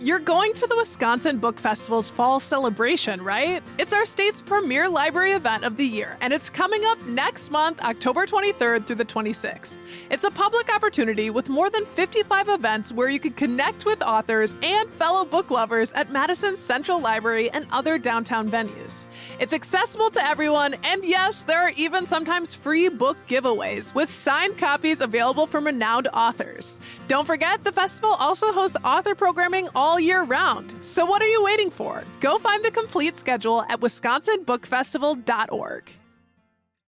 You're going to the Wisconsin Book Festival's fall celebration, right? It's our state's premier library event of the year, and it's coming up next month, October 23rd through the 26th. It's a public opportunity with more than 55 events where you can connect with authors and fellow book lovers at Madison's Central Library and other downtown venues. It's accessible to everyone, and yes, there are even sometimes free book giveaways with signed copies available from renowned authors. Don't forget, the festival also hosts author programming all year round. So what are you waiting for? Go find the complete schedule at wisconsinbookfestival.org.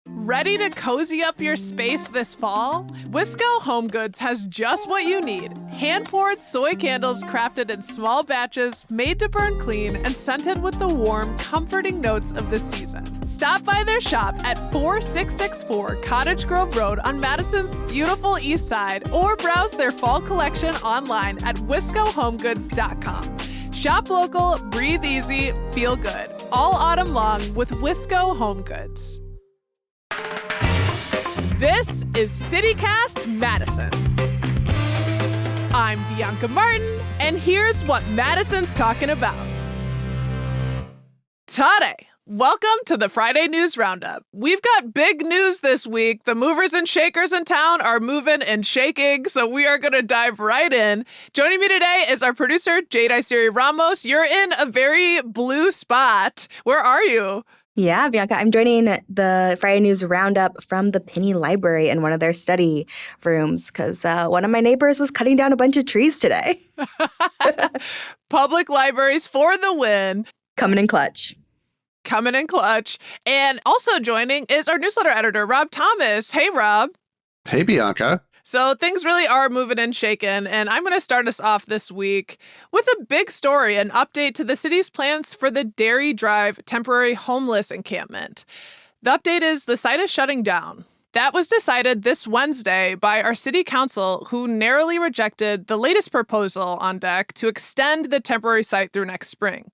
Ready to cozy up your space this fall? Wisco Home Goods has just what you need. Hand-poured soy candles crafted in small batches, made to burn clean, and scented with the warm, comforting notes of the season. Stop by their shop at 4664 Cottage Grove Road on Madison's beautiful east side, or browse their fall collection online at wiscohomegoods.com. Shop local, breathe easy, feel good. All autumn long with Wisco Home Goods. This is CityCast Madison. I'm Bianca Martin, and here's what Madison's talking about. Today, welcome to the Friday News Roundup. We've got big news this week. The movers and shakers in town are moving and shaking, so we are going to dive right in. Joining me today is our producer, Jade Iseri-Ramos. You're in a very blue spot. Where are you? Yeah, Bianca, I'm joining the Friday News Roundup from the Penny Library in one of their study rooms because one of my neighbors was cutting down a bunch of trees today. Public libraries for the win. Coming in clutch. And also joining is our newsletter editor, Rob Thomas. Hey, Rob. Hey, Bianca. So things really are moving and shaking, and I'm going to start us off this week with a big story, an update to the city's plans for the Dairy Drive temporary homeless encampment. The update is the site is shutting down. That was decided this Wednesday by our city council, who narrowly rejected the latest proposal on deck to extend the temporary site through next spring.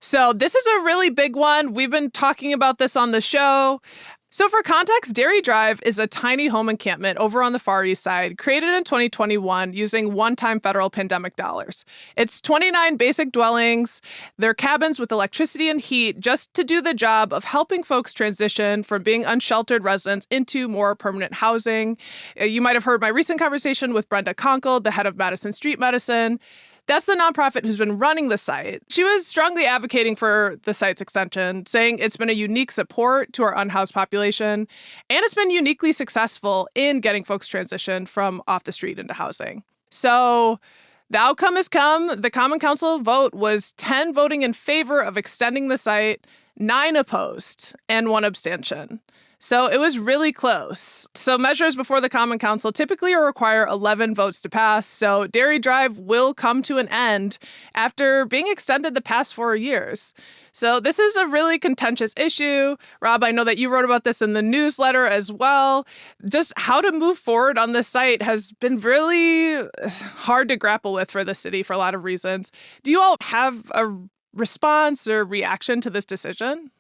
So this is a really big one. We've been talking about this on the show. So for context, Dairy Drive is a tiny home encampment over on the Far East Side, created in 2021 using one-time federal pandemic dollars. It's 29 basic dwellings. They're cabins with electricity and heat just to do the job of helping folks transition from being unsheltered residents into more permanent housing. You might have heard my recent conversation with Brenda Conkle, the head of Madison Street Medicine. That's the nonprofit who's been running the site. She was strongly advocating for the site's extension, saying it's been a unique support to our unhoused population, and it's been uniquely successful in getting folks transitioned from off the street into housing. So the outcome has come. The Common Council vote was 10 voting in favor of extending the site, 9 opposed, and 1 abstention. So it was really close. So measures before the Common Council typically require 11 votes to pass. So Dairy Drive will come to an end after being extended the past 4 years. So this is a really contentious issue. Rob, I know that you wrote about this in the newsletter as well. Just how to move forward on this site has been really hard to grapple with for the city for a lot of reasons. Do you all have a response or reaction to this decision?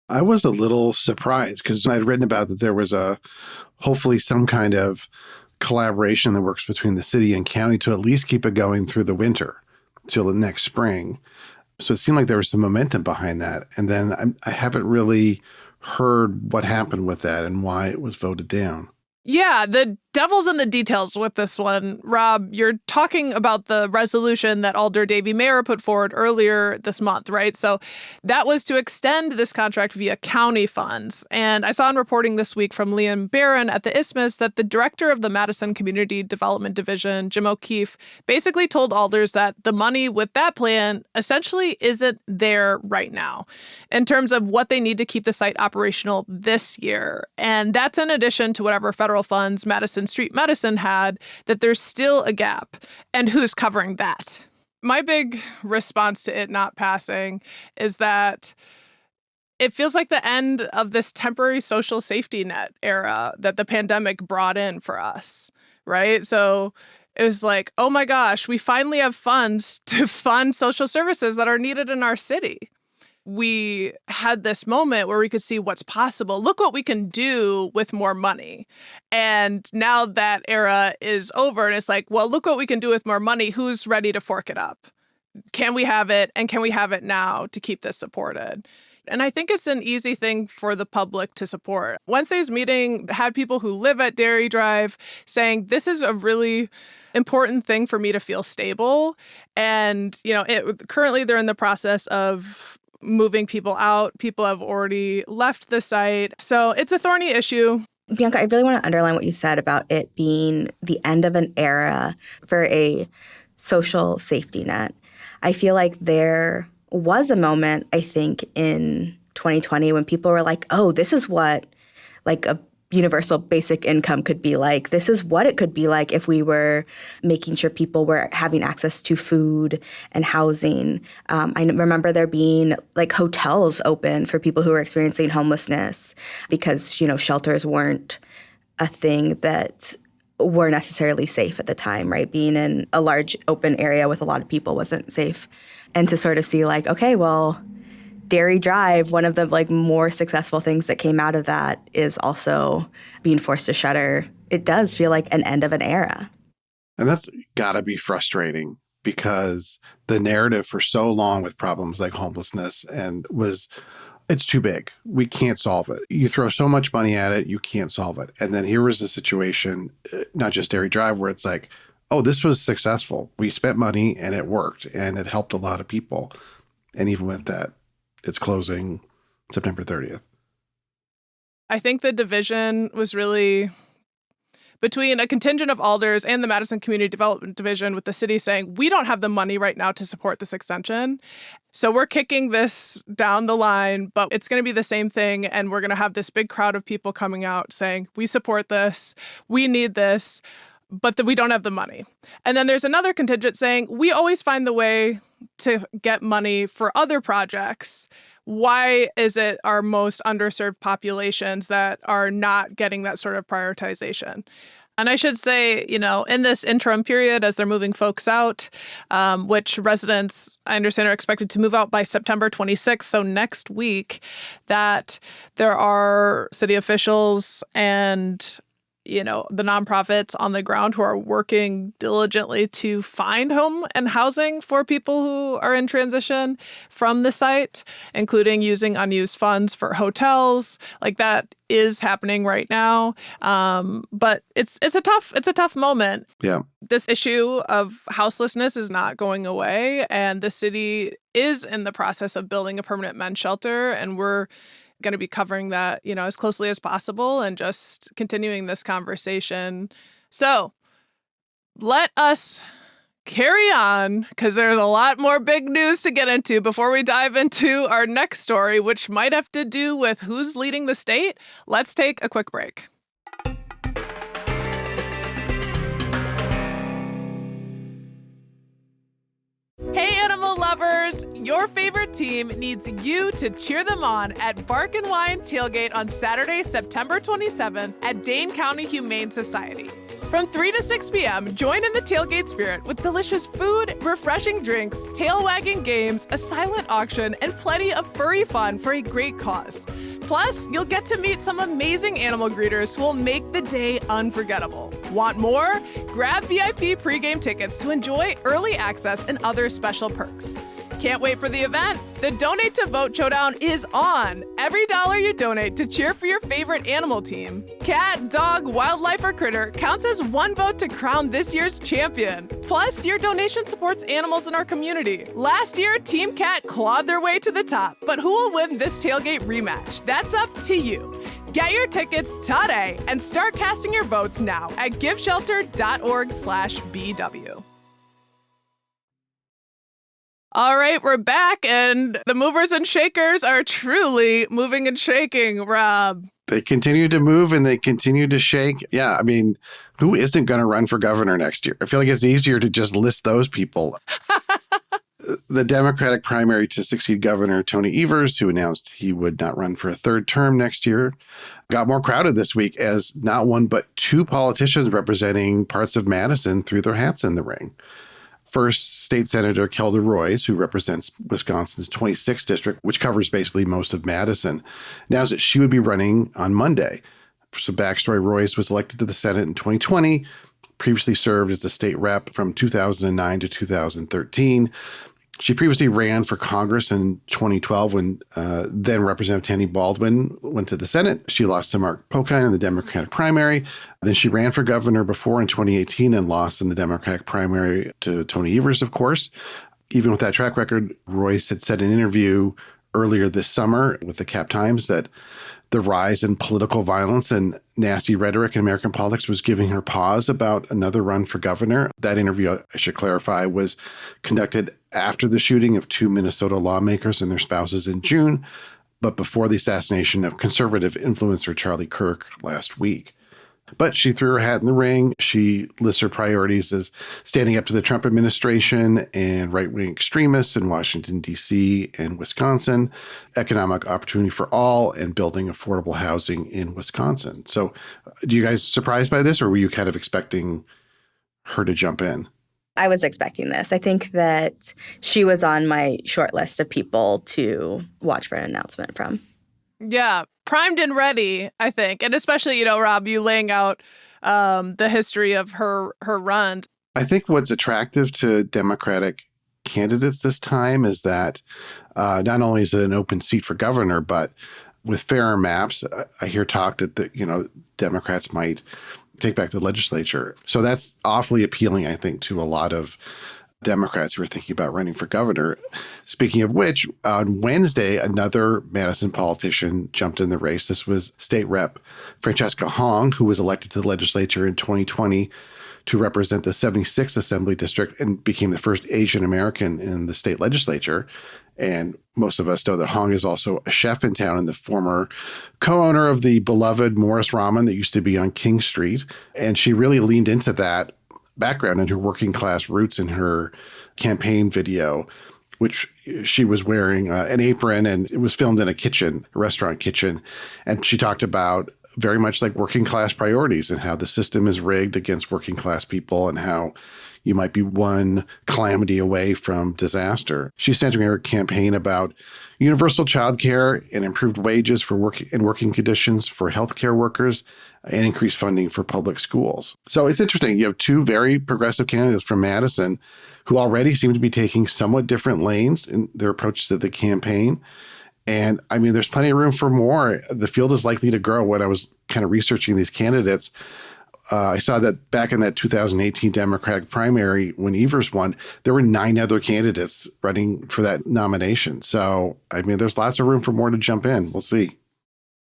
I was a little surprised because I'd written about that there was hopefully some kind of collaboration that works between the city and county to at least keep it going through the winter till the next spring. So it seemed like there was some momentum behind that. And then I haven't really heard what happened with that and why it was voted down. Yeah, the devil's in the details with this one. Rob, you're talking about the resolution that Alder Davey Mayer put forward earlier this month, right? So that was to extend this contract via county funds. And I saw in reporting this week from Liam Barron at the Isthmus that the director of the Madison Community Development Division, Jim O'Keefe, basically told alders that the money with that plan essentially isn't there right now in terms of what they need to keep the site operational this year. And that's in addition to whatever federal funds Madison Street Medicine had, that there's still a gap. And who's covering that? My big response to it not passing is that it feels like the end of this temporary social safety net era that the pandemic brought in for us, right? So it was like, oh my gosh, we finally have funds to fund social services that are needed in our city. We had this moment where we could see what's possible. Look what we can do with more money. And now that era is over and it's like, well, look what we can do with more money. Who's ready to fork it up? Can we have it? And can we have it now to keep this supported? And I think it's an easy thing for the public to support. Wednesday's meeting had people who live at Dairy Drive saying, this is a really important thing for me to feel stable. And, currently they're in the process of moving people out. People have already left the site. So it's a thorny issue. Bianca, I really want to underline what you said about it being the end of an era for a social safety net. I feel like there was a moment, I think, in 2020 when people were like, oh, this is what like a universal basic income could be like. This is what it could be like if we were making sure people were having access to food and housing. I remember there being like hotels open for people who were experiencing homelessness because, shelters weren't a thing that were necessarily safe at the time, right? Being in a large open area with a lot of people wasn't safe. And to sort of see like, okay, well, Dairy Drive, one of the like more successful things that came out of that is also being forced to shutter. It does feel like an end of an era. And that's got to be frustrating because the narrative for so long with problems like homelessness it's too big. We can't solve it. You throw so much money at it, you can't solve it. And then here was a situation, not just Dairy Drive, where it's like, oh, this was successful. We spent money and it worked and it helped a lot of people. And even with that, it's closing September 30th. I think the division was really between a contingent of alders and the Madison Community Development Division, with the city saying, we don't have the money right now to support this extension. So we're kicking this down the line, but it's going to be the same thing. And we're going to have this big crowd of people coming out saying, we support this, we need this, but we don't have the money. And then there's another contingent saying, we always find the way to get money for other projects. Why is it our most underserved populations that are not getting that sort of prioritization? And I should say, in this interim period, as they're moving folks out, which residents, I understand, are expected to move out by September 26th, so next week, that there are city officials and the nonprofits on the ground who are working diligently to find home and housing for people who are in transition from the site, including using unused funds for hotels. Like that is happening right now. But it's a tough moment. Yeah. This issue of houselessness is not going away, and the city is in the process of building a permanent men's shelter, and we're going to be covering that, as closely as possible and just continuing this conversation. So let us carry on, because there's a lot more big news to get into before we dive into our next story, which might have to do with who's leading the state. Let's take a quick break. Hey, animal lovers! Your favorite team needs you to cheer them on at Bark and Wine Tailgate on Saturday, September 27th at Dane County Humane Society. From 3 to 6 p.m., join in the tailgate spirit with delicious food, refreshing drinks, tail-wagging games, a silent auction, and plenty of furry fun for a great cause. Plus, you'll get to meet some amazing animal greeters who will make the day unforgettable. Want more? Grab VIP pregame tickets to enjoy early access and other special perks. Can't wait for the event? The Donate to Vote Showdown is on. Every dollar you donate to cheer for your favorite animal team, cat, dog, wildlife, or critter, counts as one vote to crown this year's champion. Plus, your donation supports animals in our community. Last year, Team Cat clawed their way to the top, but who will win this tailgate rematch? That's up to you. Get your tickets today and start casting your votes now at giveshelter.org/BW. All right, we're back, and the movers and shakers are truly moving and shaking, Rob. They continue to move and they continue to shake. Yeah, I mean, who isn't going to run for governor next year? I feel like it's easier to just list those people. The Democratic primary to succeed Governor Tony Evers, who announced he would not run for a third term next year, got more crowded this week as not one but two politicians representing parts of Madison threw their hats in the ring. First, State Senator Kelda Roys, who represents Wisconsin's 26th district, which covers basically most of Madison, announced that she would be running on Monday. So backstory, Roys was elected to the Senate in 2020, previously served as the state rep from 2009 to 2013. She previously ran for Congress in 2012 when then Representative Tanny Baldwin went to the Senate. She lost to Mark Pocan in the Democratic primary. Then she ran for governor before in 2018 and lost in the Democratic primary to Tony Evers, of course. Even with that track record, Royce had said in an interview earlier this summer with the Cap Times that the rise in political violence and nasty rhetoric in American politics was giving her pause about another run for governor. That interview, I should clarify, was conducted after the shooting of 2 Minnesota lawmakers and their spouses in June, but before the assassination of conservative influencer Charlie Kirk last week. But she threw her hat in the ring. She lists her priorities as standing up to the Trump administration and right-wing extremists in Washington, D.C. and Wisconsin, economic opportunity for all, and building affordable housing in Wisconsin. So do you guys surprised by this, or were you kind of expecting her to jump in? I was expecting this. I think that she was on my short list of people to watch for an announcement from. Yeah, primed and ready, I think. And especially, Rob, you laying out the history of her run. I think what's attractive to Democratic candidates this time is that not only is it an open seat for governor, but with fairer maps, I hear talk that Democrats might take back the legislature. So that's awfully appealing, I think, to a lot of Democrats who are thinking about running for governor. Speaking of which, on Wednesday, another Madison politician jumped in the race. This was State Rep Francesca Hong, who was elected to the legislature in 2020 to represent the 76th Assembly District and became the first Asian American in the state legislature. And most of us know that Hong is also a chef in town and the former co-owner of the beloved Morris Ramen that used to be on King Street. And she really leaned into that background and her working class roots in her campaign video, which she was wearing an apron, and it was filmed in a restaurant kitchen. And she talked about very much like working class priorities and how the system is rigged against working class people and how you might be one calamity away from disaster. She's centering her campaign about universal childcare and improved wages for working conditions for healthcare workers and increased funding for public schools. So it's interesting. You have two very progressive candidates from Madison who already seem to be taking somewhat different lanes in their approach to the campaign. And I mean, there's plenty of room for more. The field is likely to grow. When I was kind of researching these candidates, I saw that back in that 2018 Democratic primary, when Evers won, there were 9 other candidates running for that nomination. So, I mean, there's lots of room for more to jump in. We'll see.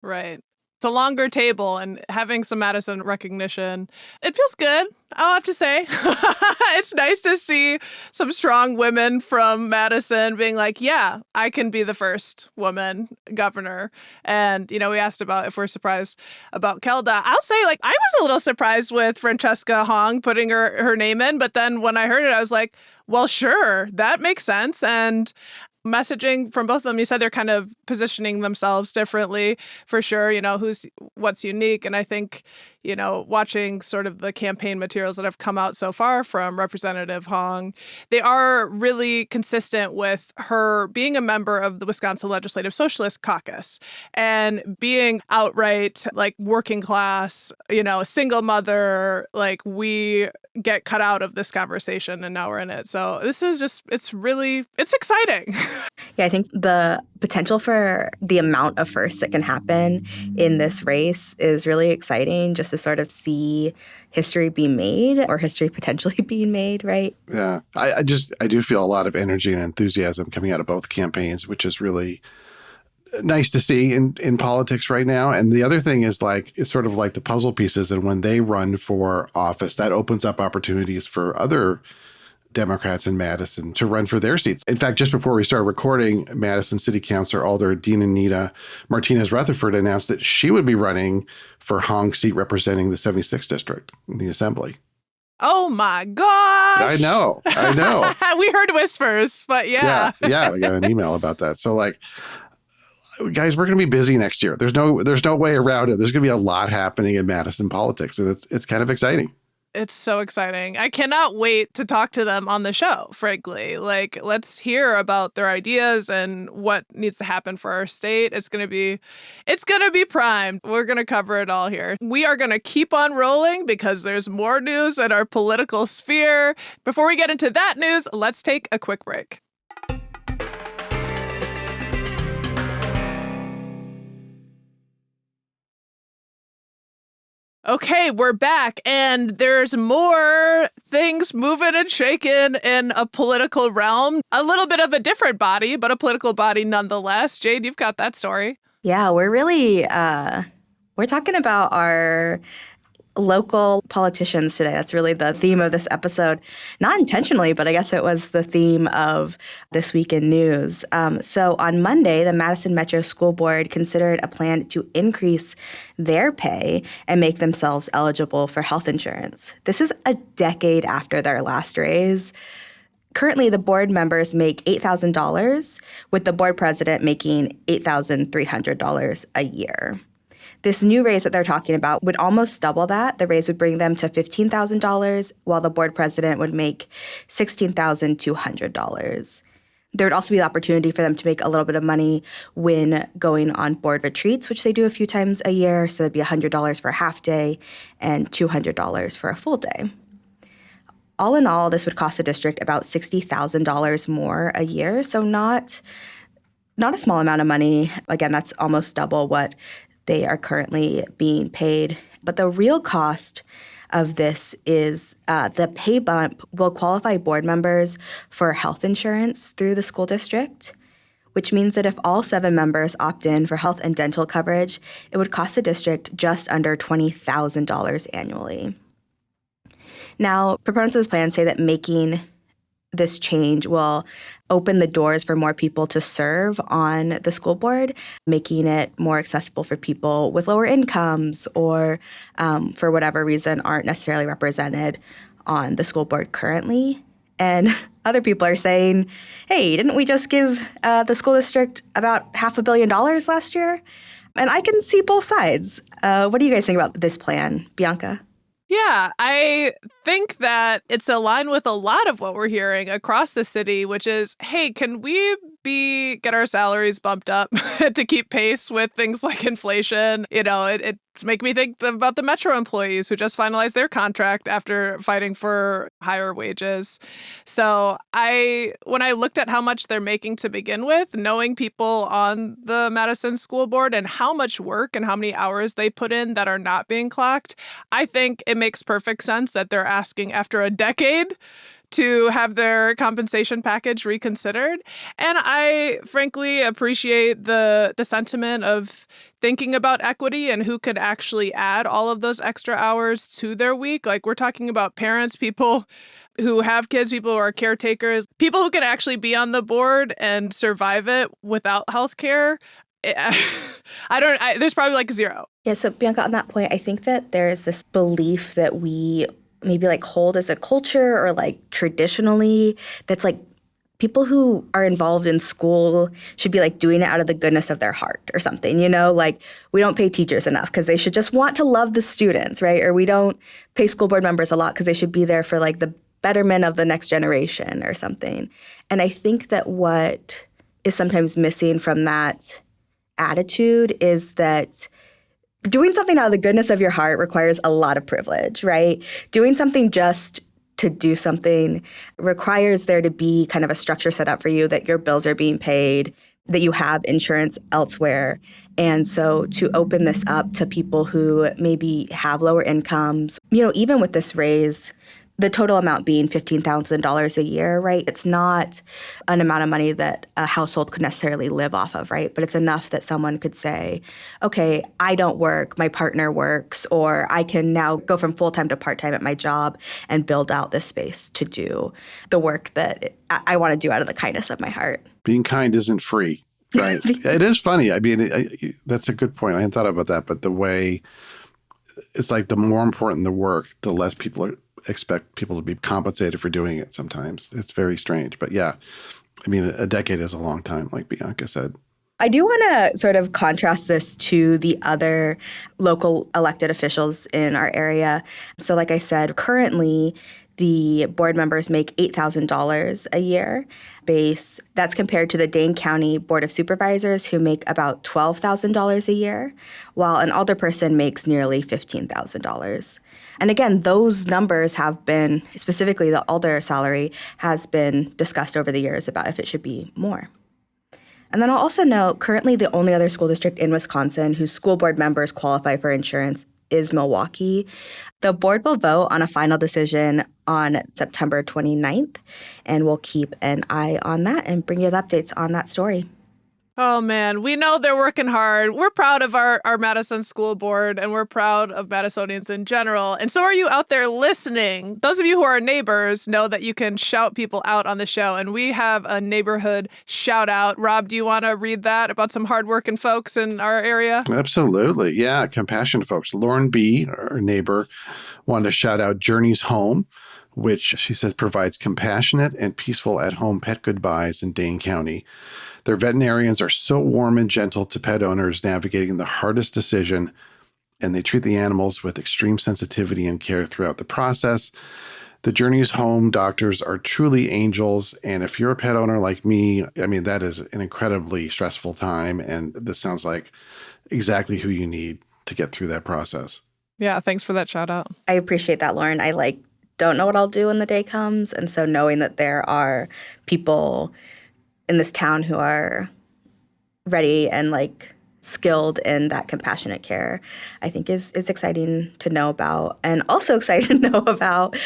Right. It's a longer table, and having some Madison recognition, it feels good, I'll have to say. It's nice to see some strong women from Madison being like, yeah, I can be the first woman governor. And, we asked about if we're surprised about Kelda. I'll say, I was a little surprised with Francesca Hong putting her name in. But then when I heard it, I was like, well, sure, that makes sense. And messaging from both of them, you said they're kind of positioning themselves differently for sure, what's unique. And I think, watching sort of the campaign materials that have come out so far from Representative Hong, they are really consistent with her being a member of the Wisconsin Legislative Socialist Caucus and being outright working class, a single mother, we get cut out of this conversation and now we're in it. So this is it's exciting. Yeah, I think the potential for the amount of firsts that can happen in this race is really exciting, just to sort of see history being made or history potentially being made, right? Yeah, I do feel a lot of energy and enthusiasm coming out of both campaigns, which is really nice to see in politics right now. And the other thing is it's sort of like the puzzle pieces. And when they run for office, that opens up opportunities for other Democrats in Madison to run for their seats. In fact, just before we started recording, Madison City Council Alder Dean Anita Martinez-Rutherford announced that she would be running for Hong's seat representing the 76th district in the assembly. Oh my gosh! I know. We heard whispers, but yeah. Yeah, I got an email about that. So guys, we're going to be busy next year. There's no way around it. There's going to be a lot happening in Madison politics, and it's kind of exciting. It's so exciting. I cannot wait to talk to them on the show, frankly. Let's hear about their ideas and what needs to happen for our state. It's going to be primed. We're going to cover it all here. We are going to keep on rolling because there's more news in our political sphere. Before we get into that news, let's take a quick break. Okay, we're back, and there's more things moving and shaking in a political realm. A little bit of a different body, but a political body nonetheless. Jade, you've got that story. Yeah, we're really, we're talking about our local politicians today. That's really the theme of this episode. Not intentionally, but I guess it was the theme of This Week in News. So on Monday, the Madison Metro School Board considered a plan to increase their pay and make themselves eligible for health insurance. This is a decade after their last raise. Currently, the board members make $8,000, with the board president making $8,300 a year. This new raise that they're talking about would almost double that. The raise would bring them to $15,000, while the board president would make $16,200. There would also be the opportunity for them to make a little bit of money when going on board retreats, which they do a few times a year. So it'd be $100 for a half day and $200 for a full day. All in all, this would cost the district about $60,000 more a year. So not a small amount of money. Again, that's almost double what they are currently being paid. But the real cost of this is the pay bump will qualify board members for health insurance through the school district, which means that if all 7 members opt in for health and dental coverage, it would cost the district just under $20,000 annually. Now, proponents of this plan say that making this change will open the doors for more people to serve on the school board, making it more accessible for people with lower incomes or for whatever reason aren't necessarily represented on the school board currently. And other people are saying, hey, didn't we just give the school district about $500 million last year? And I can see both sides. What do you guys think about this plan, Bianca? Yeah, I think that it's aligned with a lot of what we're hearing across the city, which is, hey, can we get our salaries bumped up to keep pace with things like inflation? You know, it make me think about the Metro employees who just finalized their contract after fighting for higher wages. So when I looked at how much they're making to begin with, knowing people on the Madison School Board and how much work and how many hours they put in that are not being clocked, I think it makes perfect sense that they're asking after a decade to have their compensation package reconsidered. And I frankly appreciate the sentiment of thinking about equity and who could actually add all of those extra hours to their week. Like, we're talking about parents, people who have kids, people who are caretakers, people who can actually be on the board and survive it without health care. There's probably like zero. Yeah, so Bianca, on that point, I think that there's this belief that we maybe like hold as a culture or like traditionally that's like people who are involved in school should be like doing it out of the goodness of their heart or something, you know, like we don't pay teachers enough because they should just want to love the students, right? Or we don't pay school board members a lot because they should be there for like the betterment of the next generation or something. And I think that what is sometimes missing from that attitude is that doing something out of the goodness of your heart requires a lot of privilege, right? Doing something just to do something requires there to be kind of a structure set up for you, that your bills are being paid, that you have insurance elsewhere. And so to open this up to people who maybe have lower incomes, you know, even with this raise, the total amount being $15,000 a year, right? It's not an amount of money that a household could necessarily live off of, right? But it's enough that someone could say, okay, I don't work, my partner works, or I can now go from full-time to part-time at my job and build out this space to do the work that I want to do out of the kindness of my heart. Being kind isn't free, right? It is funny. I mean, that's a good point. I hadn't thought about that, but the way it's like the more important the work, the less people expect people to be compensated for doing it sometimes. It's very strange. But yeah, I mean, a decade is a long time, like Bianca said. I do want to sort of contrast this to the other local elected officials in our area. So like I said, currently the board members make $8,000 a year base. That's compared to the Dane County Board of Supervisors, who make about $12,000 a year, while an alderperson makes nearly $15,000. And again, those numbers have been, specifically the alder salary, has been discussed over the years about if it should be more. And then I'll also note, currently the only other school district in Wisconsin whose school board members qualify for insurance is Milwaukee. The board will vote on a final decision on September 29th, and we'll keep an eye on that and bring you the updates on that story. Oh, man, we know they're working hard. We're proud of our Madison School Board, and we're proud of Madisonians in general. And so are you out there listening. Those of you who are neighbors know that you can shout people out on the show, and we have a neighborhood shout out. Rob, do you want to read that about some hardworking folks in our area? Absolutely. Yeah, compassionate folks. Lauren B., our neighbor, wanted to shout out Journey's Home, which she says provides compassionate and peaceful at-home pet goodbyes in Dane County. Their veterinarians are so warm and gentle to pet owners navigating the hardest decision, and they treat the animals with extreme sensitivity and care throughout the process. The Journey's Home doctors are truly angels, and if you're a pet owner like me, I mean, that is an incredibly stressful time, and this sounds like exactly who you need to get through that process. Yeah, thanks for that shout out. I appreciate that, Lauren. I don't know what I'll do when the day comes, and so knowing that there are people in this town who are ready and skilled in that compassionate care, I think is exciting to know about. And also excited to know about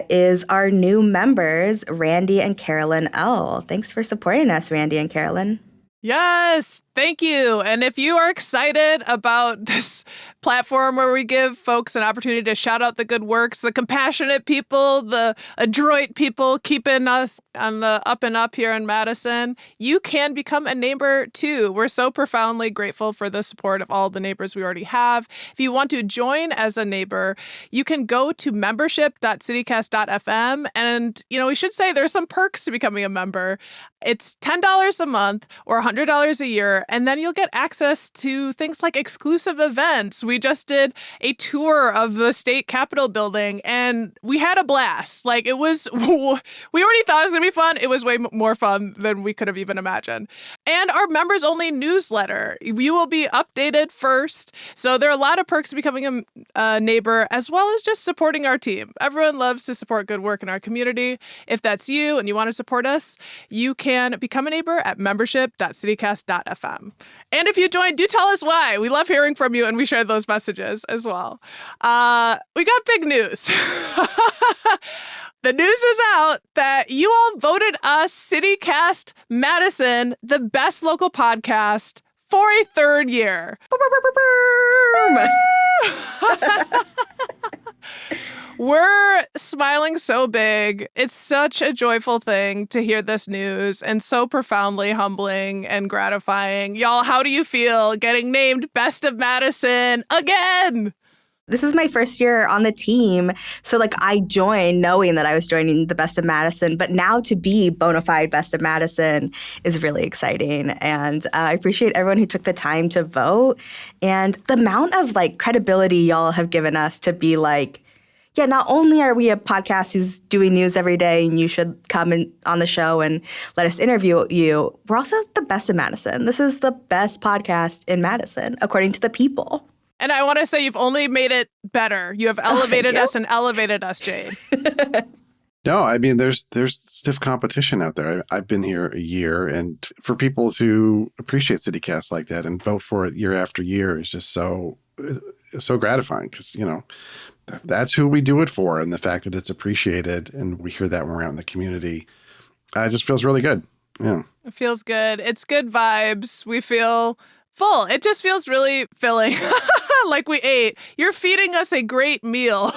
is our new members, Randy and Carolyn L. Thanks for supporting us, Randy and Carolyn. Yes, thank you. And if you are excited about this platform where we give folks an opportunity to shout out the good works, the compassionate people, the adroit people keeping us on the up and up here in Madison, you can become a neighbor too. We're so profoundly grateful for the support of all the neighbors we already have. If you want to join as a neighbor, you can go to membership.citycast.fm. And, we should say there's some perks to becoming a member. It's $10 a month or $100 a year, and then you'll get access to things like exclusive events. We just did a tour of the state capitol building, and we had a blast. We already thought it was going to be fun. It was way more fun than we could have even imagined. And our members-only newsletter, you will be updated first. So there are a lot of perks to becoming a neighbor, as well as just supporting our team. Everyone loves to support good work in our community. If that's you and you want to support us, you can become a neighbor at membership.citycast.fm. And if you join, do tell us why. We love hearing from you, and we share those messages as well. We got big news. The news is out that you all voted us, CityCast Madison, the best local podcast for a third year. We're smiling so big. It's such a joyful thing to hear this news, and so profoundly humbling and gratifying. Y'all, how do you feel getting named Best of Madison again? This is my first year on the team. So I joined knowing that I was joining the Best of Madison, but now to be bona fide Best of Madison is really exciting. And I appreciate everyone who took the time to vote and the amount of credibility y'all have given us to be yeah, not only are we a podcast who's doing news every day and you should come on the show and let us interview you, we're also the Best of Madison. This is the best podcast in Madison, according to the people. And I want to say you've only made it better. You have elevated us and elevated us, Jade. No, I mean, there's stiff competition out there. I've been here a year, and for people to appreciate CityCast like that and vote for it year after year is just so gratifying because, that's who we do it for. And the fact that it's appreciated and we hear that when we're out in the community, it just feels really good. Yeah. It feels good. It's good vibes. We feel full. It just feels really filling. Like we ate. You're feeding us a great meal.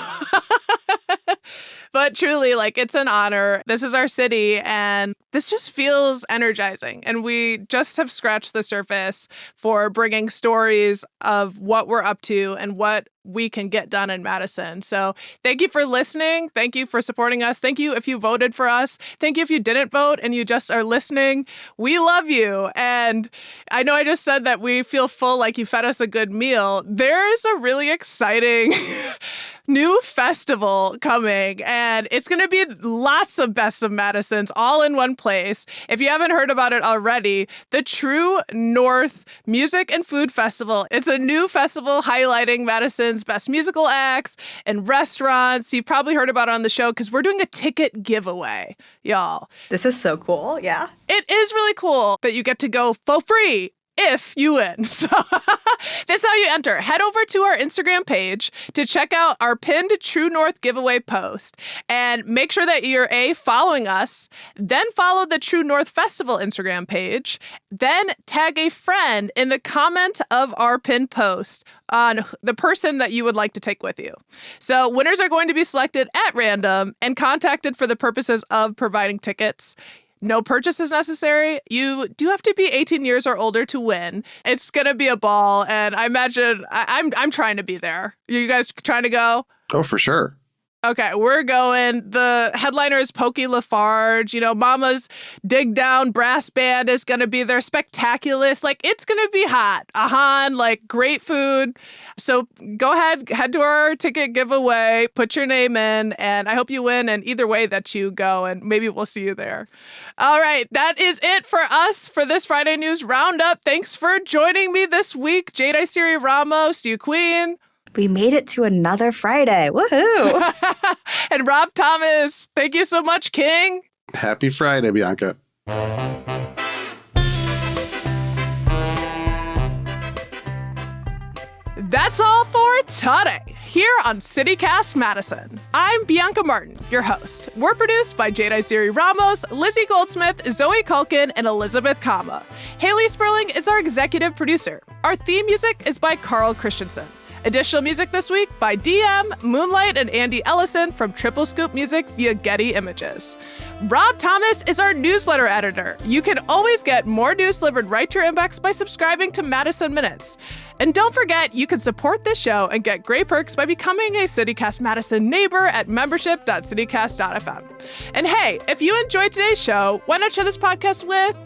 But truly, it's an honor. This is our city, and this just feels energizing. And we just have scratched the surface for bringing stories of what we're up to and what we can get done in Madison. So thank you for listening. Thank you for supporting us. Thank you if you voted for us. Thank you if you didn't vote and you just are listening. We love you. And I know I just said that we feel full, like you fed us a good meal. There is a really exciting new festival coming, and it's going to be lots of Best of Madisons all in one place. If you haven't heard about it already, the True North Music and Food Festival. It's a new festival highlighting Madison's best musical acts and restaurants. You've probably heard about it on the show because we're doing a ticket giveaway, y'all. This is so cool. Yeah. It is really cool that you get to go for free if you win. So That's how you enter. Head over to our Instagram page to check out our pinned True North giveaway post. And make sure that you're following us, then follow the True North Festival Instagram page, then tag a friend in the comment of our pinned post on the person that you would like to take with you. So winners are going to be selected at random and contacted for the purposes of providing tickets. No purchase is necessary. You do have to be 18 years or older to win. It's going to be a ball, and I imagine I'm trying to be there. You guys trying to go? Oh, for sure. Okay, we're going. The headliner is Pokey Lafarge. You know, Mama's Dig Down Brass Band is going to be there. Spectaculous. Like, it's going to be hot. Ahan, like, great food. So go ahead, head to our ticket giveaway, put your name in, and I hope you win. And either way that you go, and maybe we'll see you there. All right, that is it for us for this Friday News Roundup. Thanks for joining me this week. Jade Iseri-Ramos, you queen. We made it to another Friday. Woohoo! And Rob Thomas, thank you so much, King. Happy Friday, Bianca. That's all for today, here on CityCast Madison. I'm Bianca Martin, your host. We're produced by Jade Iseri-Ramos, Lizzie Goldsmith, Zoe Culkin, and Elizabeth Kama. Haley Sperling is our executive producer. Our theme music is by Carl Christensen. Additional music this week by DM, Moonlight, and Andy Ellison from Triple Scoop Music via Getty Images. Rob Thomas is our newsletter editor. You can always get more news delivered right to your inbox by subscribing to Madison Minutes. And don't forget, you can support this show and get great perks by becoming a CityCast Madison neighbor at membership.citycast.fm. And hey, if you enjoyed today's show, why not share this podcast with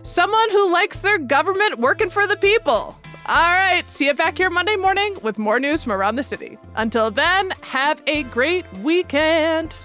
someone who likes their government working for the people? All right, see you back here Monday morning with more news from around the city. Until then, have a great weekend.